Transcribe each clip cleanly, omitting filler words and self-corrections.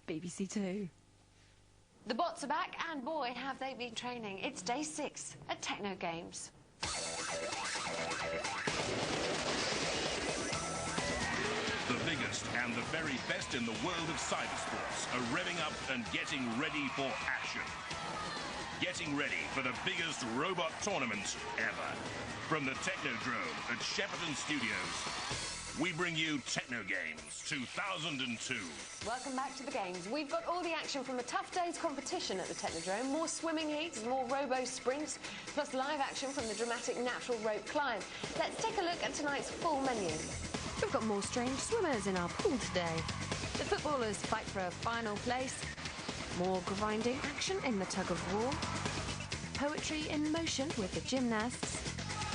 BBC Two. The bots are back, and boy, have they been training. It's day 6 at Techno Games. The biggest and the very best in the world of cybersports are revving up and getting ready for action. Getting ready for the biggest robot tournament ever. From the Technodrome at Shepperton Studios, we bring you Techno Games 2002. Welcome back to the games. We've got all the action from a tough day's competition at the Technodrome, more swimming heats, more robo sprints, plus live action from the dramatic natural rope climb. Let's take a look at tonight's full menu. We've got more strange swimmers in our pool today. The footballers fight for a final place. More grinding action in the tug of war. Poetry in motion with the gymnasts.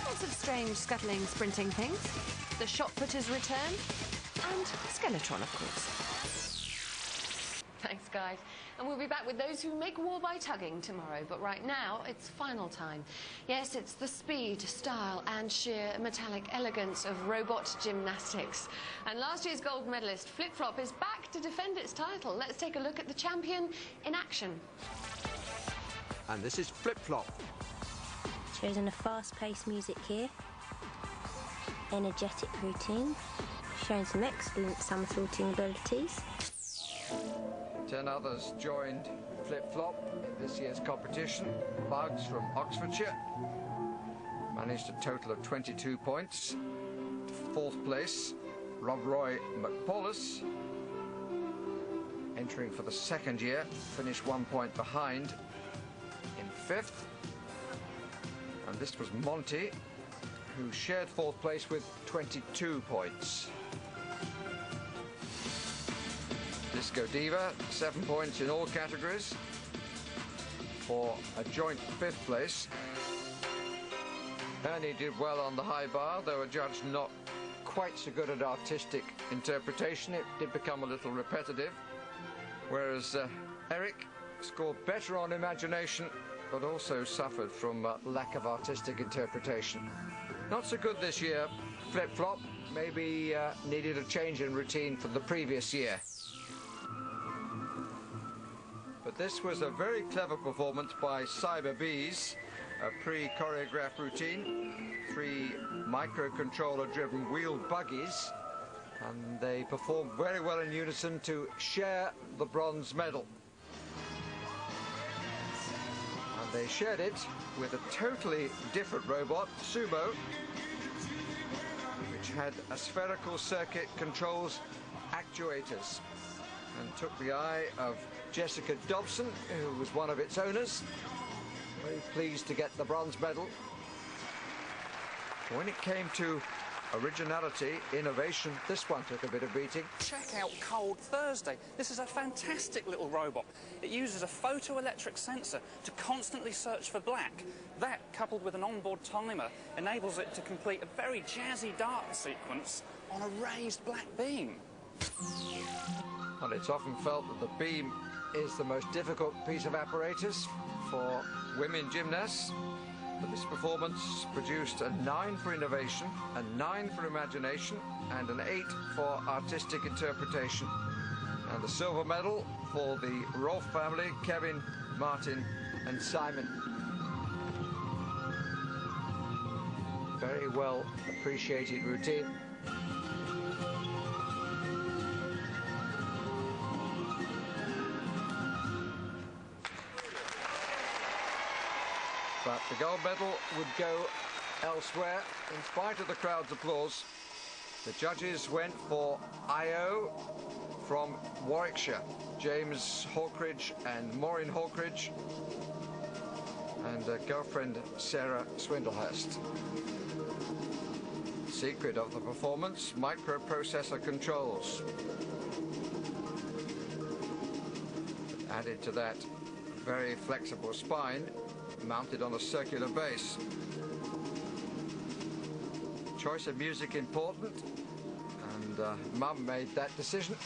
Lots of strange scuttling, sprinting things. The shot putters return. And Skeletron, of course. Thanks, guys. And we'll be back with those who make war by tugging tomorrow. But right now, it's final time. Yes, it's the speed, style and sheer metallic elegance of robot gymnastics. And last year's gold medalist, Flip Flop, is back to defend its title. Let's take a look at the champion in action. And this is Flip Flop. Chosen a fast-paced music here. Energetic routine. Showing some excellent somersaulting abilities. 10 others joined Flip Flop in this year's competition. Bugs from Oxfordshire managed a total of 22 points. 4th place, Rob Roy McPaulus, entering for the 2nd year, finished 1 point behind in 5th. And this was Monty, who shared 4th place with 22 points. Disco Diva, 7 points in all categories for a joint 5th place. Ernie did well on the high bar, though a judge not quite so good at artistic interpretation. It did become a little repetitive. Whereas Eric scored better on imagination, but also suffered from lack of artistic interpretation. Not so good this year. Flip Flop maybe needed a change in routine from the previous year. But this was a very clever performance by Cyber Bees, a pre-choreographed routine, 3 microcontroller-driven wheeled buggies, and they performed very well in unison to share the bronze medal. And they shared it with a totally different robot, Sumo, which had a spherical circuit controls actuators, and took the eye of Jessica Dobson, who was one of its owners. Very pleased to get the bronze medal. When it came to originality, innovation, this one took a bit of beating. Check out Cold Thursday. This is a fantastic little robot. It uses a photoelectric sensor to constantly search for black. That, coupled with an onboard timer, enables it to complete a very jazzy dart sequence on a raised black beam. Well, it's often felt that the beam is the most difficult piece of apparatus for women gymnasts, but this performance produced a 9 for innovation, a 9 for imagination, and an 8 for artistic interpretation. And the silver medal for the Rolfe family, Kevin, Martin, and Simon. Very well appreciated routine. But the gold medal would go elsewhere. In spite of the crowd's applause, the judges went for IO from Warwickshire, James Hawkridge and Maureen Hawkridge, and girlfriend Sarah Swindlehurst. Secret of the performance, microprocessor controls. Added to that, very flexible spine, mounted on a circular base. Choice of music important, and Mum made that decision.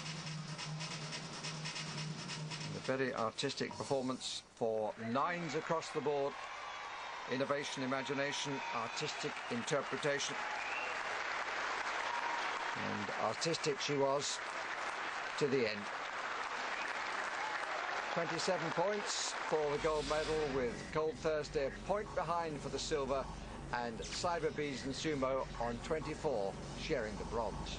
And a very artistic performance for 9s across the board. Innovation, imagination, artistic interpretation. And artistic she was to the end. 27 points for the gold medal, with Cold Thursday a point behind for the silver, and Cyber Bees and Sumo on 24, sharing the bronze.